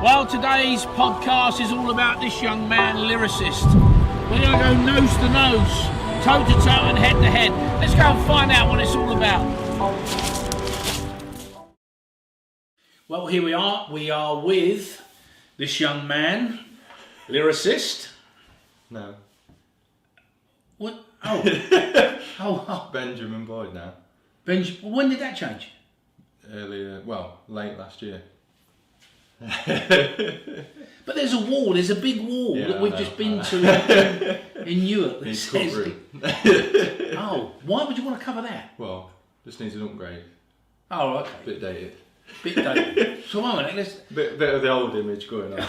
Well, today's podcast is all about this young man, lyricist. We're going to go nose to nose, toe to toe and head to head. Let's go and find out what it's all about. Well, here we are. We are with this young man, lyricist. No. What? Oh. oh. Benjamin Boyde now. When did that change? Late last year. But there's a wall, there's a big wall that we've just been to in Newark that says... Oh, why would you want to cover that? Well, just needs an upgrade. Oh, okay. Bit dated. Bit dated. So wait a minute, let's... Bit of the old image going on.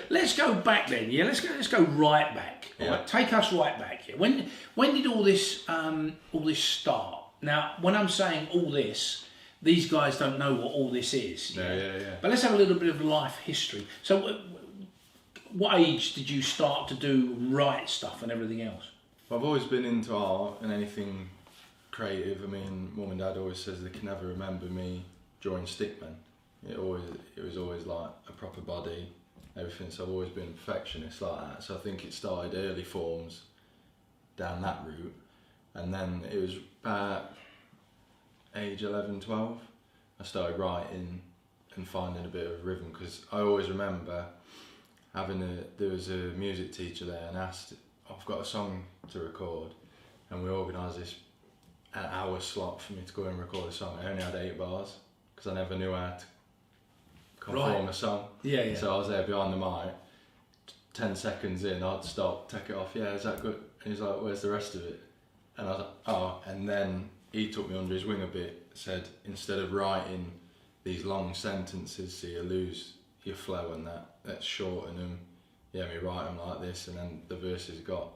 Let's go back then, yeah? Let's go right back. Yeah. Right? Take us right back here. When did all this start? Now, when I'm saying all this, these guys don't know what all this is. Yeah. But let's have a little bit of life history. So, what age did you start to write stuff and everything else? I've always been into art and anything creative. I mean, Mum and Dad always says they can never remember me drawing stickmen. It was always like a proper body, everything. So I've always been a perfectionist like that. So I think it started early forms down that route, and then it was about age 11, 12, I started writing and finding a bit of rhythm, because I always remember there was a music teacher there and asked, I've got a song to record, and we organised this an hour slot for me to go and record a song. I only had 8 bars because I never knew how to conform a song. Yeah. So I was there behind the mic, 10 seconds in, I'd stop, take it off, yeah, is that good? And he's like, where's the rest of it? And I was like, oh, and then he took me under his wing a bit, said instead of writing these long sentences so you lose your flow and let's shorten them. Yeah, we write them like this, and then the verses got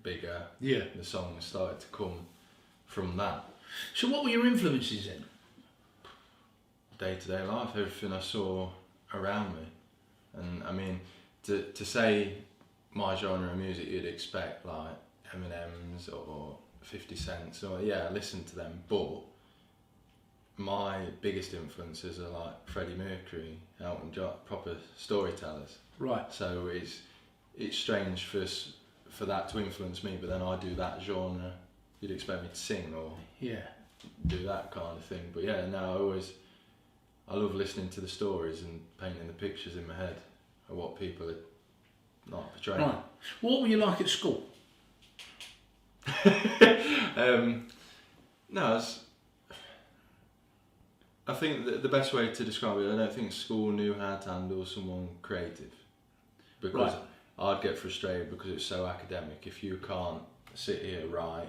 bigger. Yeah. The songs started to come from that. So what were your influences then? Day-to-day life, everything I saw around me. And I mean, to say my genre of music, you'd expect like Eminem's or 50 Cent, so yeah, I listen to them, but my biggest influences are like Freddie Mercury, Elton John, proper storytellers. Right. So it's strange for that to influence me, but then I do that genre. You'd expect me to sing or do that kind of thing, but yeah, no, I love listening to the stories and painting the pictures in my head of what people are not portraying. Right. What were you like at school? I think that the best way to describe it, I don't think school knew how to handle someone creative, because I'd get frustrated because it's so academic. If you can't sit here, write,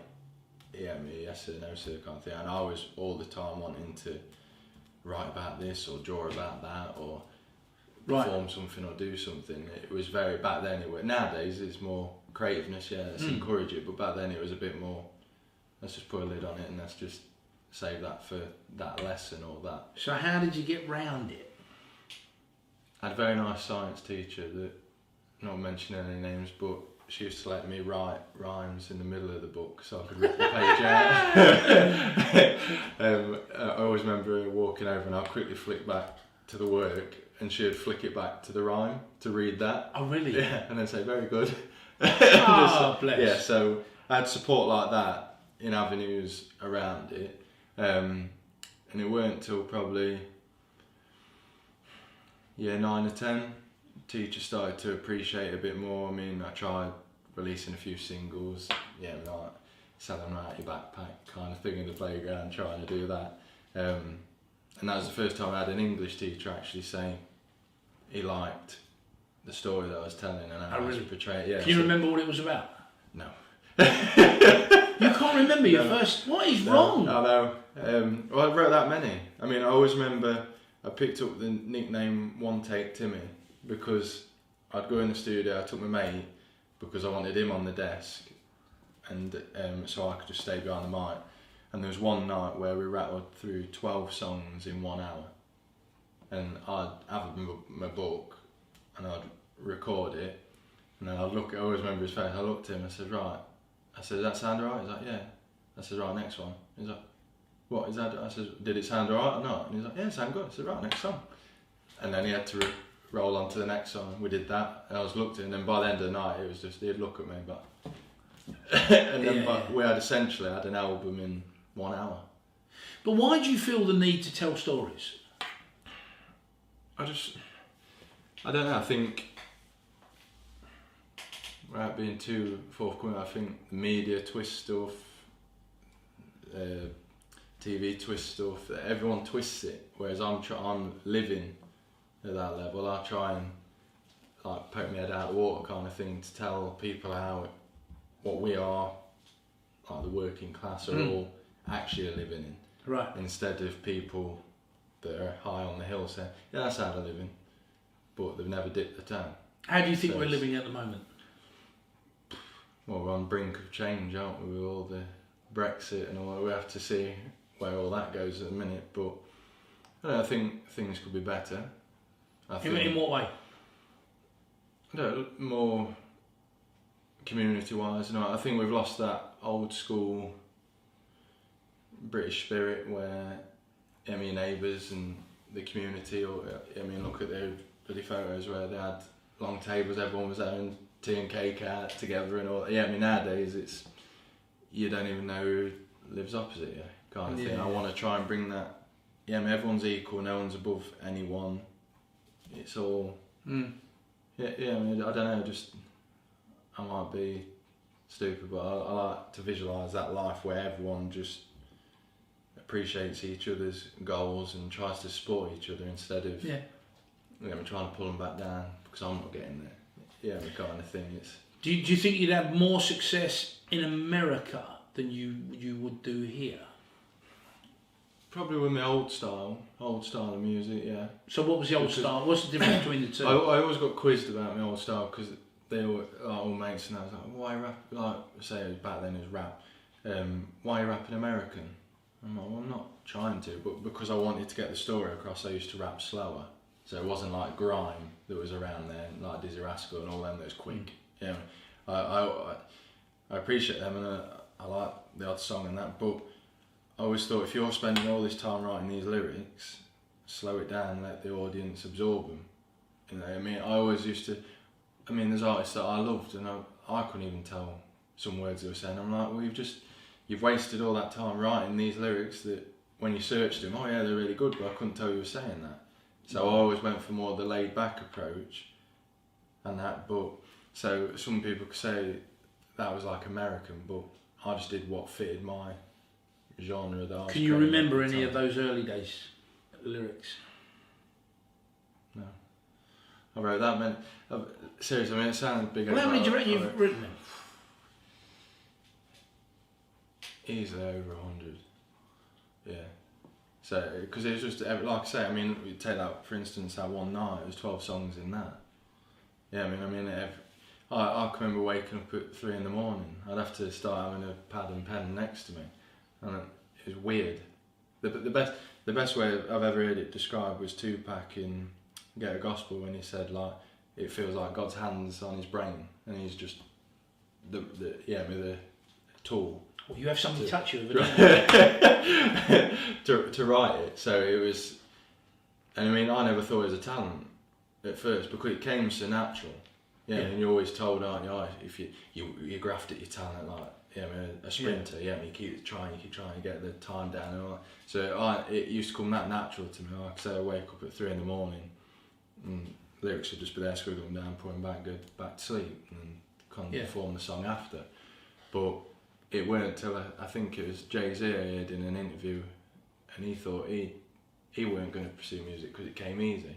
yes sir, no sir kind of thing, and I was all the time wanting to write about this or draw about that or perform something or do something. It was very, back then nowadays it's more creativeness, let's encourage it, but back then it was a bit more, let's just put a lid on it and let's just save that for that lesson or that. So how did you get round it? I had a very nice science teacher that, not mentioning any names, but she used to let me write rhymes in the middle of the book so I could rip the page out. I always remember her walking over and I'd quickly flick back to the work and she'd flick it back to the rhyme to read that. Oh really? Yeah, and then say, very good. Oh, bless. Yeah, so I had support like that in avenues around it, and it weren't till probably 9 or 10 teachers started to appreciate it a bit more. I mean, I tried releasing a few singles, like selling them out your backpack kind of thing in the playground, trying to do that, and that was the first time I had an English teacher actually say he liked the story that I was telling and how I was portraying. Yeah. Can you remember what it was about? No. You can't remember your first... What is wrong? I know. Well, I wrote that many. I mean, I always remember I picked up the nickname One Take Timmy because I'd go in the studio, I took my mate because I wanted him on the desk, and so I could just stay behind the mic. And there was one night where we rattled through 12 songs in 1 hour, and I'd have my book and I'd record it, and then I'd look, I always remember his face, I looked at him and I said, right, I said, does that sound alright? He's like, yeah. I said, right, next one. He's like, what, is that, I said, did it sound alright or not? And he's like, yeah, it sounded good. I said, right, next song. and then he had to roll on to the next song. We did that, and I was looked at, and then by the end of the night, it was just he'd look at me, but and then we had essentially had an album in 1 hour. But why do you feel the need to tell stories? I don't know. I think without being too forthcoming, I think the media twist stuff, TV twist stuff. Everyone twists it, whereas I'm living at that level. I try and like poke my head out of the water kind of thing to tell people what we are, like the working class, are all actually living in. Right. Instead of people that are high on the hill saying, yeah, that's how they're living, but they've never dipped the toe. How do you think we're living at the moment? Well, we're on the brink of change, aren't we, with all the Brexit and all. We have to see where all that goes at the minute, but I think things could be better. In what way? I don't know, more community-wise. I think we've lost that old school British spirit where your neighbours and the community, or look at their bloody photos where they had long tables, everyone was having tea and cake out together and all. Nowadays it's you don't even know who lives opposite you kind of thing. I want to try and bring that. Everyone's equal, no one's above anyone. It's all. I don't know. Just I might be stupid, but I like to visualise that life where everyone just appreciates each other's goals and tries to support each other instead of trying to pull them back down because I'm not getting there. The kind of thing. Do you think you'd have more success in America than you would do here? Probably with my old style of music, yeah. So what was the old style? What's the difference between the two? I always got quizzed about my old style because they were all mates, and I was like, why rap? Like, say back then it was rap. Why are you rapping American? I'm like, well, I'm not trying to, but because I wanted to get the story across, I used to rap slower. So it wasn't like grime that was around there, like Dizzy Rascal and all them that was quick. I appreciate them, and I like the odd song and that, but I always thought if you're spending all this time writing these lyrics, slow it down, let the audience absorb them. I always used to. There's artists that I loved, and I couldn't even tell some words they were saying. I'm like, well, you've wasted all that time writing these lyrics that when you searched them, oh yeah, they're really good, but I couldn't tell you were saying that. So I always went for more the laid back approach, and that. But so some people could say that was like American, but I just did what fitted my genre that I was. Can you remember any of those early days lyrics? No. I wrote that many. Seriously, it sounds big. Well, how many do you reckon you've written them? Easily over 100. Yeah. So, because it was just, like I say, we take that, for instance, that one night, it was 12 songs in that. Yeah, I can remember waking up at 3 in the morning. I'd have to start having a pad and pen next to me. And it was weird. The best way I've ever heard it described was Tupac in Get a Gospel when he said, like, it feels like God's hands on his brain and he's just with a tool. Well, you have something to touch you with, to write it. So it was, and I never thought it was a talent at first because it came so natural. And you're always told, aren't you, if you graft at your talent, like a sprinter, you keep trying to get the time down and all that. So it used to come that natural to me. Like I say, I wake up at 3 in the morning and lyrics would just be there, scribbling down, putting back, go back to sleep and perform the song after. But it weren't until I think it was Jay-Z I heard in an interview, and he thought he weren't going to pursue music because it came easy,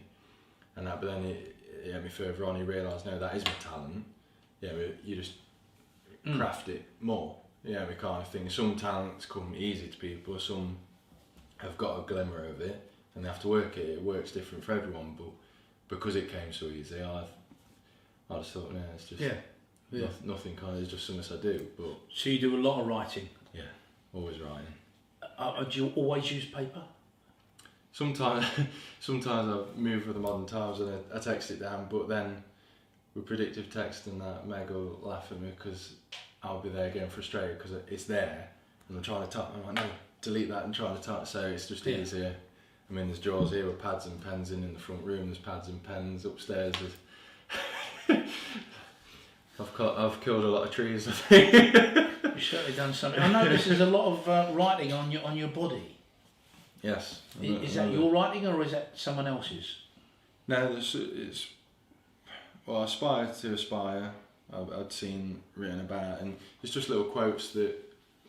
and that. But then further on he realised, no, that is my talent. You just craft it more. We kind of thing. Some talents come easy to people. Some have got a glimmer of it, and they have to work it. It works different for everyone, but because it came so easy, I just thought, no, it's just. Nothing kind of, it's just something I do. But so you do a lot of writing? Yeah, always writing. Do you always use paper? Sometimes I move with the modern times and I text it down, but then with predictive text and that, Meg will laugh at me because I'll be there getting frustrated because it's there and I'm trying to type. I'm like, no, delete that and trying to type. So it's just easier I mean, there's drawers here with pads and pens in the front room. There's pads and pens upstairs. I've killed a lot of trees, I think. You've certainly done something. I notice there's a lot of writing on your body. Yes. Is that your writing or is that someone else's? No, it's. Well, aspire to aspire. I'd seen written about, and it's just little quotes that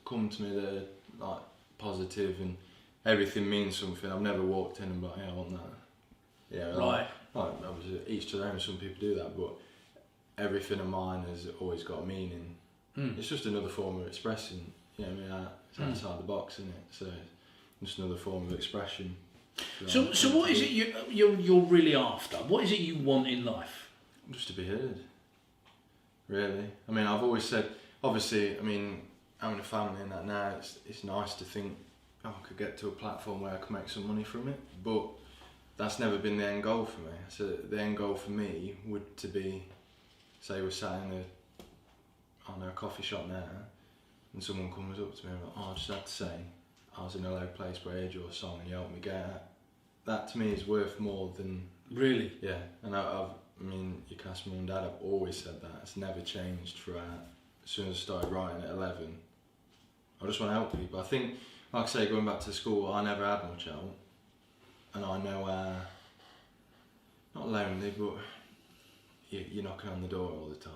come to me that are like positive, and everything means something. I've never walked in and been like, yeah, I want that. Yeah, right. Like obviously each to their own. Some people do that, but everything of mine has always got a meaning. It's just another form of expressing. You know, I mean, it's outside the box, isn't it? So it's just another form of expression. So what is it you're really after? What is it you want in life? Just to be heard. Really. I mean, I've always said. Obviously, I mean, having a family and that now, it's nice to think, oh, I could get to a platform where I can make some money from it. But that's never been the end goal for me. So the end goal for me would to be, say we're sat in a coffee shop now, and someone comes up to me and like, oh, I just had to say, I was in a low place where I heard your song and you helped me get out. That to me is worth more than... Really? Yeah, and I mean, you can ask mum and dad, I've always said that. It's never changed throughout. As soon as I started writing at 11, I just want to help people. I think, like I say, going back to school, I never had much help. And I know not lonely, but you're knocking on the door all the time.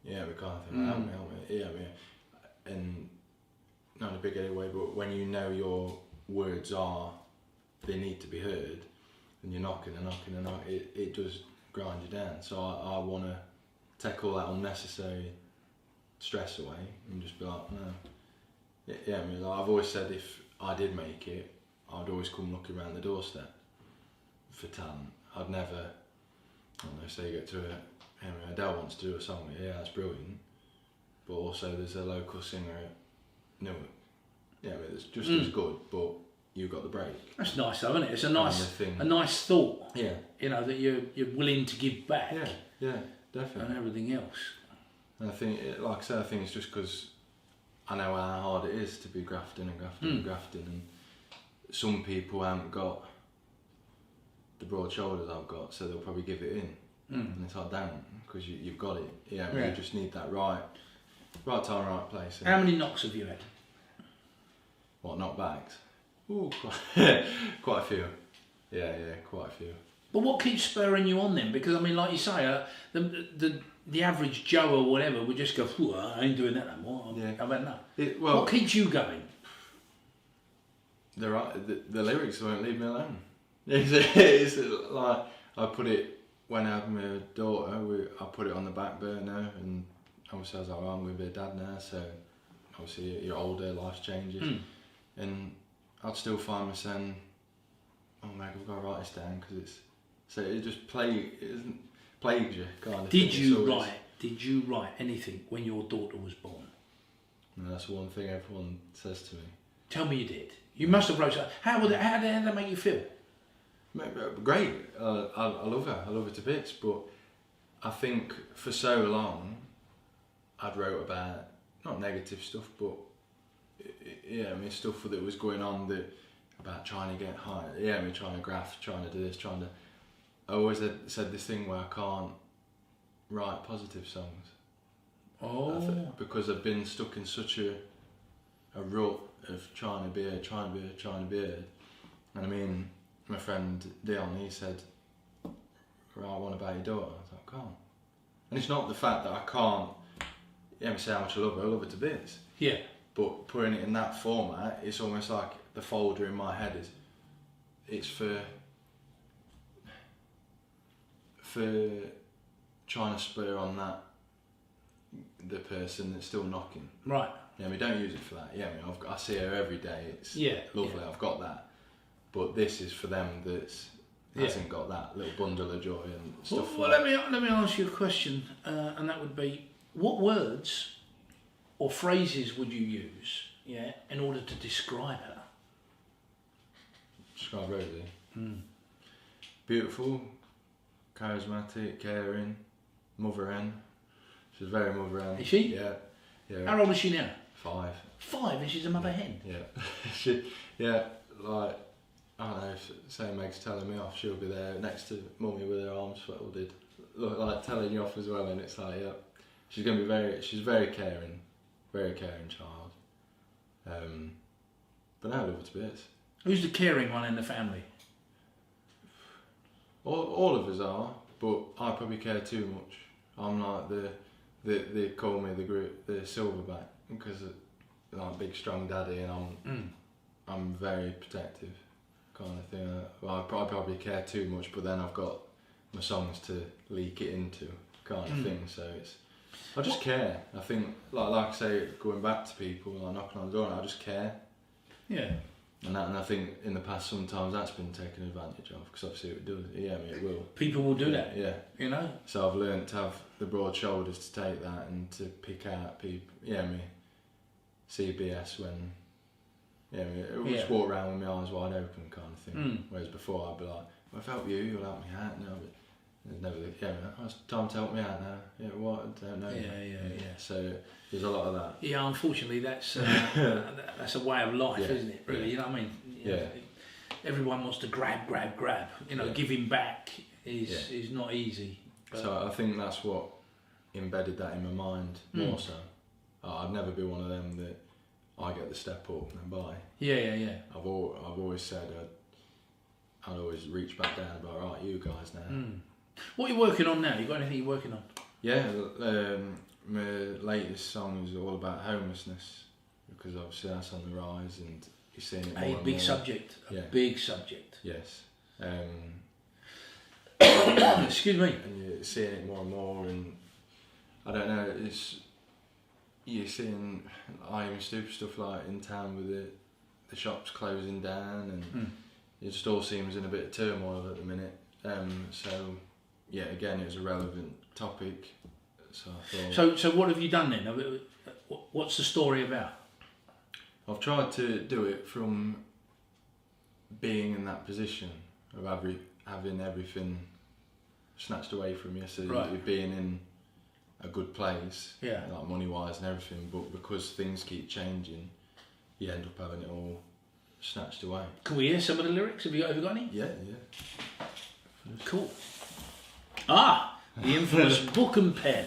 Yeah, we kind of think, help me. Yeah, and not in a big headed way, but when you know your words they need to be heard, and you're knocking and knocking and knocking, it does grind you down. So I want to take all that unnecessary stress away and just be like, no. Yeah, I mean, like I've always said, if I did make it, I'd always come looking around the doorstep for talent. I'd never, I don't know, say you get to Adele wants to do a song with you, yeah, that's brilliant. But also there's a local singer at Newark. Yeah, but it's just as good, but you got the break. That's nice though, isn't it? It's a nice thought. Yeah. You know, that you're willing to give back. Yeah, definitely. And everything else. And I think, like I said, I think it's just because I know how hard it is to be grafting and grafting and grafting, and some people haven't got the broad shoulders I've got, so they'll probably give it in. And it's like, damn, because you've got it. Yeah, you just need that right time, right place. How many knocks have you had? What, knockbacks? Ooh, quite a few. Yeah, quite a few. But what keeps spurring you on then? Because I mean, like you say, the average Joe or whatever would just go, I ain't doing that no more. I've had enough. What keeps you going? The lyrics won't leave me alone. It's like, I put it, when I had my daughter, I put it on the back burner, and obviously I was like, well, I'm going to be a dad now, so obviously you're older, life changes. And I'd still find myself saying, oh my God, I've got to write this down, because it just plagues you, kind of. Did you write anything when your daughter was born? No, that's one thing everyone says to me. Tell me you did. You must have wrote something. How did that make you feel? Great. I love her. I love her to bits. But I think for so long, I'd wrote about not negative stuff, but I mean stuff that was going on about trying to get high. Yeah, I mean trying to graft, trying to do this, I always said this thing where I can't write positive songs. Oh. Because I've been stuck in such a rut of trying to be heard. And I mean, my friend Dion, he said, right, what about your daughter? I was like, I can't. And it's not the fact that I can't say how much I love her to bits. Yeah. But putting it in that format, it's almost like the folder in my head it's for trying to spur on the person that's still knocking. Right. Yeah, we don't use it for that. Yeah, I mean, I see her every day. It's lovely. Yeah. I've got that. But this is for them that hasn't got that little bundle of joy and stuff. Well, let me ask you a question, and that would be, what words or phrases would you use, in order to describe her? Describe Rosie. Beautiful, charismatic, caring, mother hen. She's very mother hen. Is she? Yeah. How old is she now? 5. 5, and she's a mother hen. Yeah. Like I don't know, say Meg's telling me off, she'll be there next to Mummy with her arms folded, look like telling you off as well, and it's like, yeah, she's very caring child. But no, I love her to bits. Who's the caring one in the family? All of us are, but I probably care too much. I'm like they call me the silverback because I'm like big strong daddy, and I'm very protective kind of thing. I probably care too much, but then I've got my songs to leak it into kind of thing. So I just care. I think like I say, going back to people, like knocking on the door, I just care. Yeah. And I think in the past sometimes that's been taken advantage of, because obviously it does. Yeah, I mean it will. People will do that. Yeah. You know. So I've learned to have the broad shoulders to take that and to pick out people. Yeah, I mean CBS when. Yeah, I mean, just walk around with my eyes wide open kind of thing. Whereas before I'd be like, well, if I help you, you'll help me out. No, but there's never it's time to help me out now. Yeah, what? I don't know. Yeah. So there's a lot of that. Yeah, unfortunately that's a way of life, isn't it? Really, you know what I mean? You know, everyone wants to grab. You know, giving back is not easy. But so I think that's what embedded that in my mind more so. I'd never be one of them that I get the step up and buy. Yeah. I've always said I'd always reach back down and be like, right, you guys now. What are you working on now? You got anything you're working on? Yeah, my latest song is all about homelessness, because obviously that's on the rise and you're seeing it more and more. Big subject. Big subject. Yes. Excuse me. And you're seeing it more and more, and I don't know, you're seeing even stupid stuff like in town with the shops closing down, and it just all seems in a bit of turmoil at the minute. So yeah, again, it was a relevant topic. So I thought. So what have you done then? What's the story about? I've tried to do it from being in that position of having everything snatched away from you, so you're being in a good place, like money wise and everything, but because things keep changing, you end up having it all snatched away. Can we hear some of the lyrics? Have you got any? Yeah. Cool. The infamous book and pen.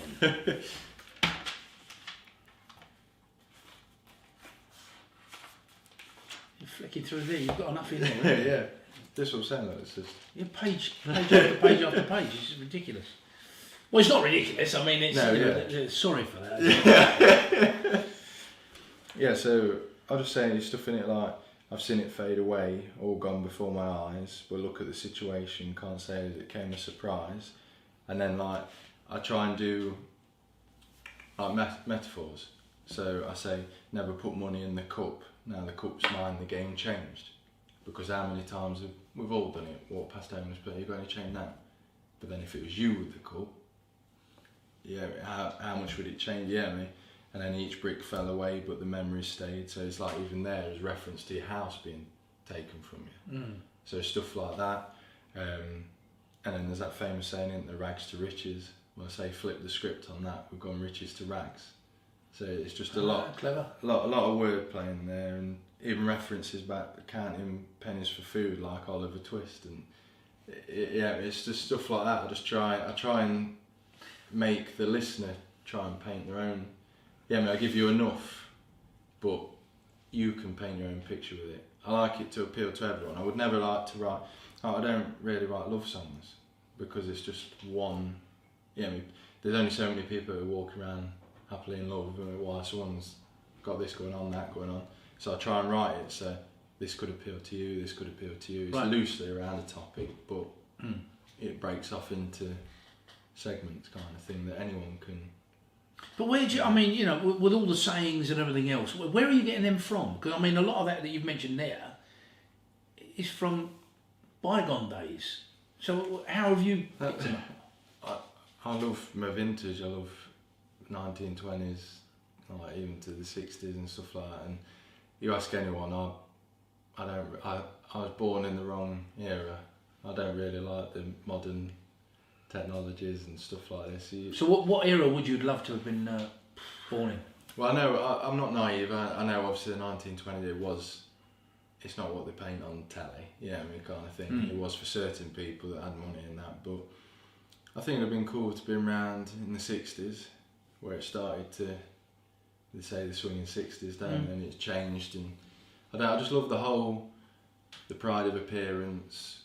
You're flicking through there, you've got enough in there. Yeah. This will sound like it's just. Page after page after page. It's ridiculous. Well, it's not ridiculous. I mean, it's sorry for that. Yeah. So I'll just say stuff in it like I've seen it fade away, all gone before my eyes. But look at the situation. Can't say that it came as a surprise. And then like I try and do like metaphors. So I say never put money in the cup. Now the cup's mine. The game changed. Because how many times we've all done it? Walk past homeless, but you got any change now? But then if it was you with the cup, how much would it change? Yeah, I mean, and then each brick fell away, but the memories stayed. So it's like even there is reference to your house being taken from you. So stuff like that. And then there's that famous saying, isn't there, rags to riches. Well, I say flip the script on that. We've gone riches to rags. So it's just a lot, clever, a lot of wordplay in there, and even references back to counting pennies for food, like Oliver Twist, and it's just stuff like that. I try and make the listener try and paint their own. Yeah, I mean, I give you enough, but you can paint your own picture with it. I like it to appeal to everyone. I would never like to write. I don't really write love songs because it's just one. Yeah, I mean, there's only so many people who walk around happily in love, while someone's got this going on, that going on. So I try and write it so this could appeal to you, this could appeal to you. It's loosely around a topic, but it breaks off into segments kind of thing that anyone can. But where do you, I mean, you know, with all the sayings and everything else, where are you getting them from? Because I mean, a lot of that you've mentioned there is from bygone days. So how have you picked them up? I love my vintage, I love 1920s, like even to the 60s and stuff like that. And you ask anyone, I was born in the wrong era. I don't really like the modern technologies and stuff like this. So what era would you love to have been born in? Well, I know I'm not naive. I know obviously the 1920s it's not what they paint on telly, yeah, I mean, kind of thing. It was for certain people that had money and that, but I think it'd have been cool to be around in the 60s, where it started to, they say the swinging 60s, don't they? And it's changed, and I just love the pride of appearance.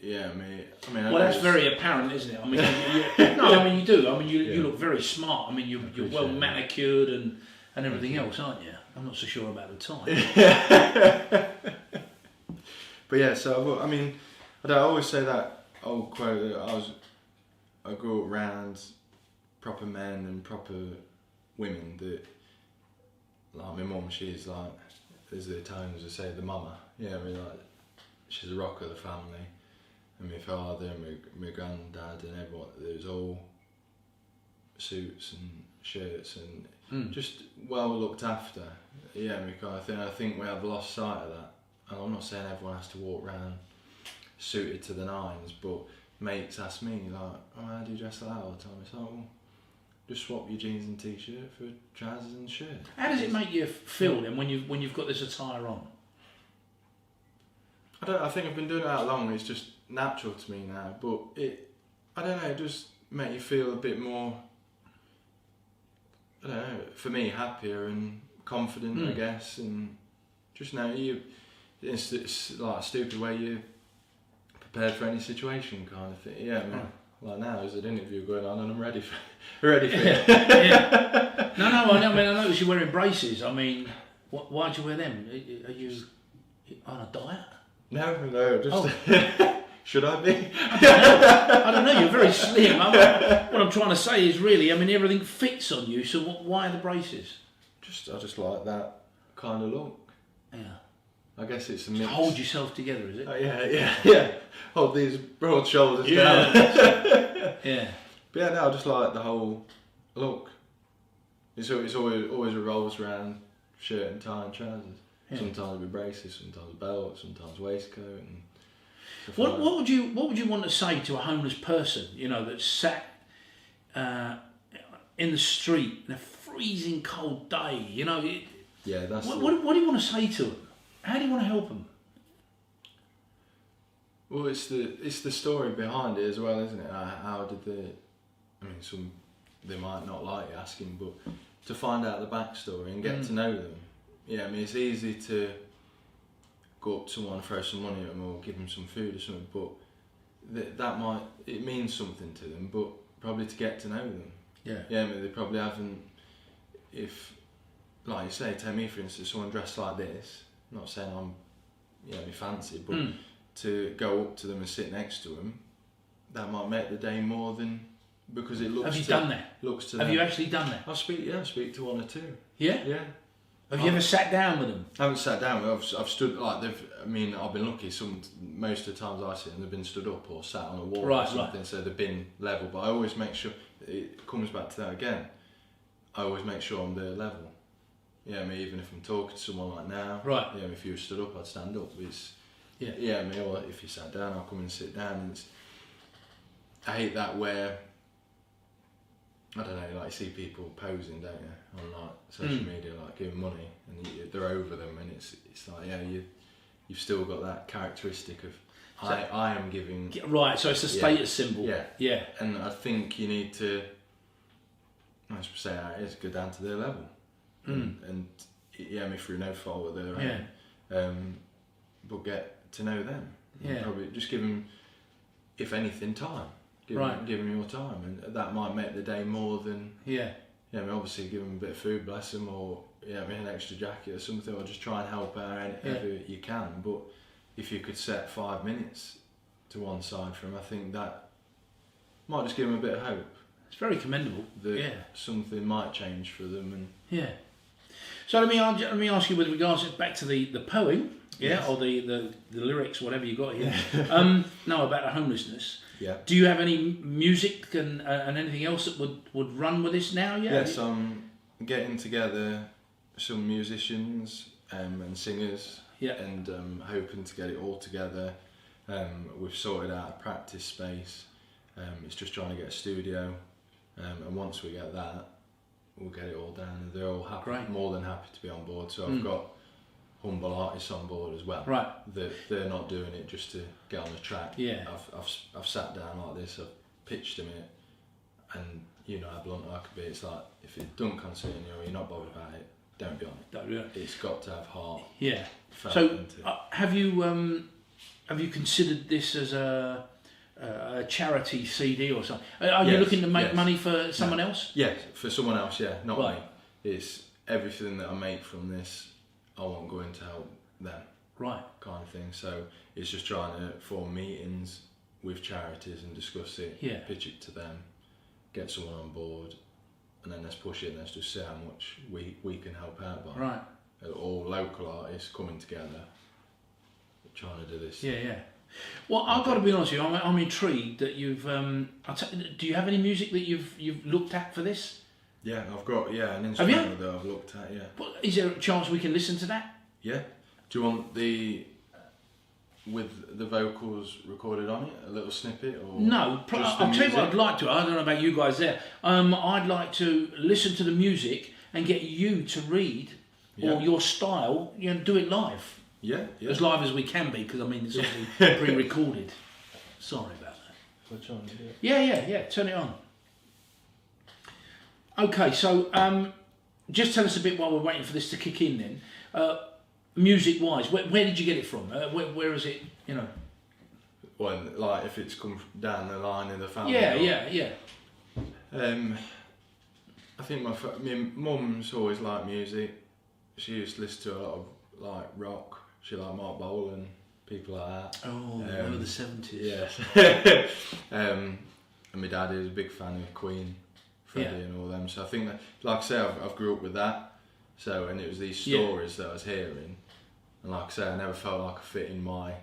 Yeah, I mean. Well, that's very apparent, isn't it? I mean, no, I mean you do. I mean, you look very smart. I mean, you're well manicured and everything else, aren't you? I'm not so sure about the time. But yeah, so I mean, I always say that old quote that I grew up around proper men and proper women that, like my mum, she's like, as the Italians would say, the mama. Yeah, I mean, like, she's a rock of the family. And my father and my granddad and everyone, it was all suits and shirts and just well looked after. Yeah, I mean, kind of thing. I think we have lost sight of that. And I'm not saying everyone has to walk around suited to the nines, but mates ask me, like, oh, how do you dress like that all the time? It's like, well, just swap your jeans and t-shirt for trousers and shirt. How does it make you feel then when you've got this attire on? I think I've been doing it that long, it's just natural to me now, but I don't know, it just make you feel a bit more, I don't know, for me, happier and confident, I guess, and just now it's like a stupid way you're prepared for any situation kind of thing. Yeah, I mean, like now there's an interview going on and I'm ready for it. Yeah. No, I mean, I noticed you're wearing braces. I mean, why'd you wear them? Are you on a diet? No, just... Should I be? I don't know, you're very slim. What I'm trying to say is really, I mean, everything fits on you, so why the braces? I just like that kind of look. Yeah. I guess it's a mix. Hold yourself together, is it? Yeah. Hold these broad shoulders down. Yeah. But yeah, no, I just like the whole look. It's always revolves around shirt and tie and trousers. Yeah. Sometimes with braces, sometimes belt, sometimes waistcoat and stuff like that. What would you want to say to a homeless person, you know, that's sat in the street in a freezing cold day, you know? What do you want to say to them? How do you want to help them? Well, it's the story behind it as well, isn't it? How did they might not like you asking, but to find out the backstory and get to know them. Yeah, I mean, it's easy to go up to someone, throw some money at them or give them some food or something, but it means something to them, but probably to get to know them. Yeah, I mean, they probably haven't, if, like you say, take me for instance, someone dressed like this, not saying I'm, me fancy, but to go up to them and sit next to them, that might make the day more than, because it looks. Have you done that? Looks to Have them. you actually done that? I speak to one or two. Yeah? Yeah. Have you ever sat down with them? I haven't sat down. I've stood like I've been lucky. Most of the times I see them, they've been stood up or sat on a wall or something, so they've been level. But I always make sure it comes back to that again. I always make sure I'm their level. Yeah, I mean, even if I'm talking to someone like now, right? Yeah, if you were stood up, I'd stand up. I mean, or if you sat down, I'll come and sit down. And I hate that where, I don't know, like you see people posing, don't you, on like social media, like giving money, and they're over them, and it's like, yeah, you've still got that characteristic of I am giving. Right, so it's a status symbol. Yeah. And I think you need to, I should say, it's go down to their level, and I mean, through no fault of their own, but get to know them. Yeah. Probably just give them, if anything, time. Give them your time, and that might make the day more than. Yeah, I mean, obviously give them a bit of food, bless them, or I mean, an extra jacket or something, or just try and help out however you can. But if you could set 5 minutes to one side for them, I think that might just give them a bit of hope. It's very commendable. That something might change for them, and So let me ask you with regards back to the poem, or the lyrics, whatever you got here. No, about the homelessness. Yeah. Do you have any music and anything else that would run with this now? Yeah. Yes, I'm getting together some musicians and singers, and hoping to get it all together. We've sorted out a practice space. It's just trying to get a studio, and once we get that, we'll get it all down. And they're all happy, more than happy to be on board. So humble artists on board as well. Right. They're not doing it just to get on the track. Yeah. I've sat down like this, I've pitched them it, and you know how blunt I could be. It's like, if it don't concern you or you're not bothered about it, don't be on it. Don't do it. It's got to have heart. Yeah. felt So into it. have you considered this as a charity CD or something? Are you Yes, looking to make yes. money for someone else? Yeah, for someone else, yeah, not Right. me. It's everything that I make from this, I want going to help them, Right. kind of thing. So it's just trying to form meetings with charities and discuss it, Yeah. pitch it to them, get someone on board, and then let's push it and let's just see how much we can help out by. Right. All local artists coming together, trying to do this. Yeah, yeah. Well, I've got to be honest with you. I'm intrigued that you've. Do you have any music that you've looked at for this? Yeah, I've got an Have you? instrumental that I've looked at. Yeah. Well, is there a chance we can listen to that? Yeah. Do you want with the vocals recorded on it, a little snippet, or No, just the I'll tell you what music? I'd like to. I don't know about you guys there. I'd like to listen to the music and get you to read Yeah. or your style. Do it live, Yeah, yeah. as live as we can be, because I mean it's obviously pre-recorded. Sorry about that. We're trying to do it. Yeah. Turn it on. Okay, so just tell us a bit while we're waiting for this to kick in. Then, music-wise, where did you get it from? Where is it? Well, like if it's come down the line in the family. Yeah. I think my mum's always liked music. She used to listen to a lot of like rock. She liked Mark Bolan, people like that. Oh, one of the 70s. Yeah. And my dad is a big fan of Queen, Freddie, Yeah. and all them. So I think that, like I say, I've grew up with that. So, and it was these stories that I was hearing, and like I say, I never felt like I fit in my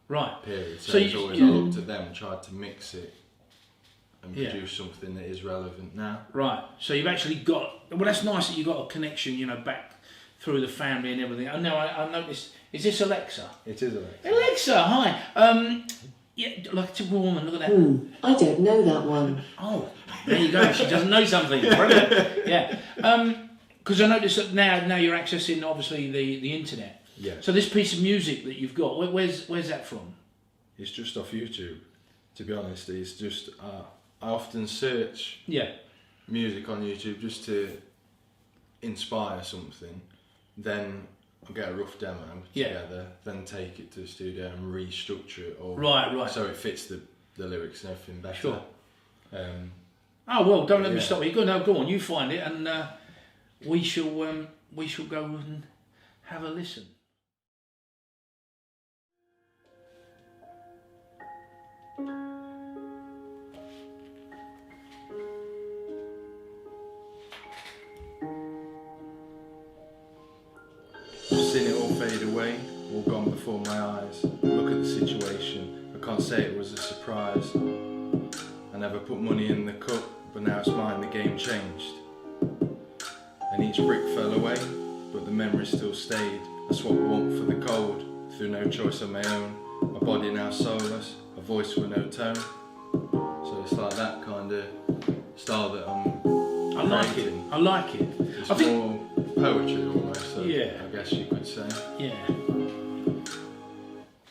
Right. period. So, So it's you- always you- I looked at them and tried to mix it and Yeah. produce something that is relevant now. Right. So you've actually got. Well, that's nice that you've got a connection, back through the family and everything. I know. I noticed. Is this Alexa? It is Alexa. Alexa, hi. Yeah, like a typical woman. Look at that. I don't know that one. Oh, there you go. She doesn't know something. Brilliant. Yeah. Because I noticed that now you're accessing obviously the internet. Yeah. So this piece of music that you've got, where's that from? It's just off YouTube. To be honest, it's just I often search Yeah. music on YouTube just to inspire something. Then I'll get a rough demo together, then take it to the studio and restructure it all. Right. So it fits the lyrics and everything better. Sure. Um, Oh well, don't let me Yeah. stop you. Go on. You find it, and we shall go and have a listen. I've seen it all fade away, all gone before my eyes. Look at the situation, I can't say it was a surprise. I never put money in the cup, but now it's mine, the game changed. And each brick fell away, but the memory still stayed. I swapped warmth for the cold, through no choice of my own. My body now soulless, a voice with no tone. So it's like that kind of style that I like it. creating. I like it. It's I think. more poetry almost, so Yeah. I guess you could say. Yeah.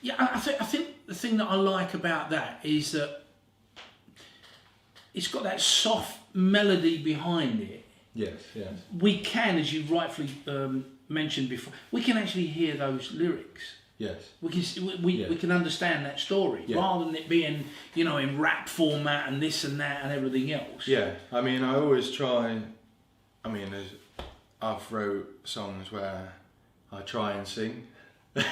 Yeah, I think the thing that I like about that is that it's got that soft melody behind it. Yes, yes. We can, as you rightfully mentioned before, we can actually hear those lyrics. Yes. We can we can understand that story Yeah. rather than it being in rap format and this and that and everything else. Yeah, I mean, I always try. I mean, I've wrote songs where I try and sing.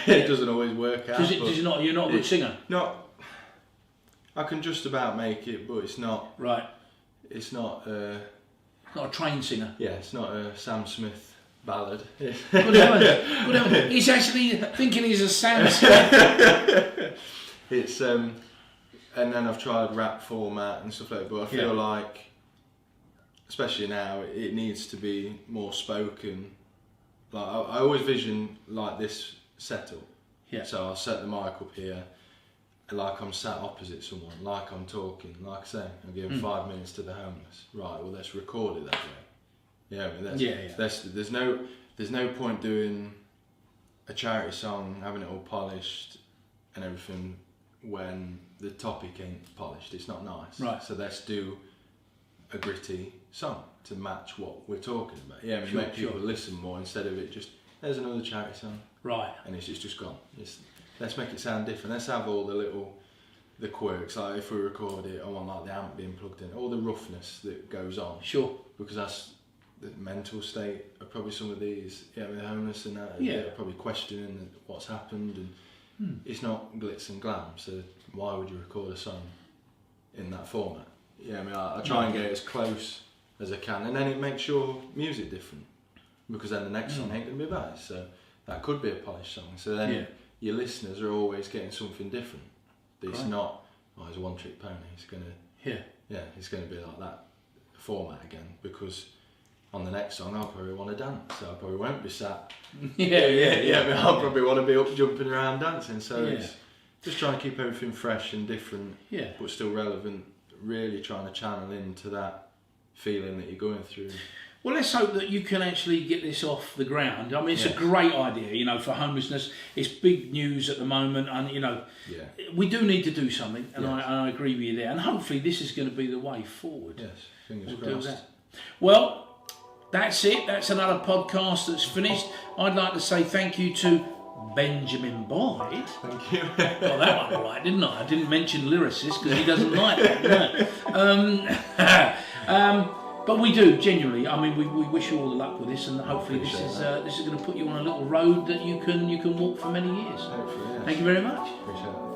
It doesn't always work out. Because but you're not a good singer, Not. I can just about make it, but it's not. right? It's not. Not a trained singer. Yeah, it's not a Sam Smith ballad. Good heavens, good heavens. He's actually thinking he's a Sam Smith. It's and then I've tried rap format and stuff like that, but I feel like, especially now, it needs to be more spoken. Like I always vision like this setup. Yeah. So I'll set the mic up here, like I'm sat opposite someone, like I'm talking, like I say, I'm giving 5 minutes to the homeless. Right, well let's record it that way. Yeah, I mean, Yeah. there's no point doing a charity song, having it all polished and everything, when the topic ain't polished, it's not nice. Right. So let's do a gritty song to match what we're talking about. Yeah, I mean, Sure, make people listen more instead of it just, there's another charity song. Right. And it's just gone. Let's make it sound different. Let's have all the quirks. Like if we record it, I want like the amp being plugged in, all the roughness that goes on. Sure. Because that's the mental state of probably some of these, yeah, with the homeless and that, Yeah. they're probably questioning what's happened, and it's not glitz and glam, so why would you record a song in that format? Yeah, I mean, I try and get as close as I can, and then it makes your music different, because then the next song ain't going to be bad, so that could be a polished song, so then your listeners are always getting something different. It's not, oh, it's a one-trick pony, it's going to, it's going to be like that format again, because on the next song I'll probably want to dance, so I probably won't be sat. I mean, I'll probably want to be up jumping around dancing, so it's just trying to keep everything fresh and different, but still relevant, really trying to channel into that feeling that you're going through. Well, let's hope that you can actually get this off the ground. I mean, it's a great idea, you know, for homelessness. It's big news at the moment, and, you know, we do need to do something, and I agree with you there. And hopefully this is going to be the way forward. Yes, fingers we'll crossed. do that. Well, that's it. That's another podcast that's finished. I'd like to say thank you to Benjamin Boyde. Thank you. Got that one right, didn't I? I didn't mention lyricist because he doesn't like that. No. But we do, genuinely. I mean, we wish you all the luck with this, and hopefully this is going to put you on a little road that you can walk for many years. Hopefully, yes. Thank you very much. Appreciate it.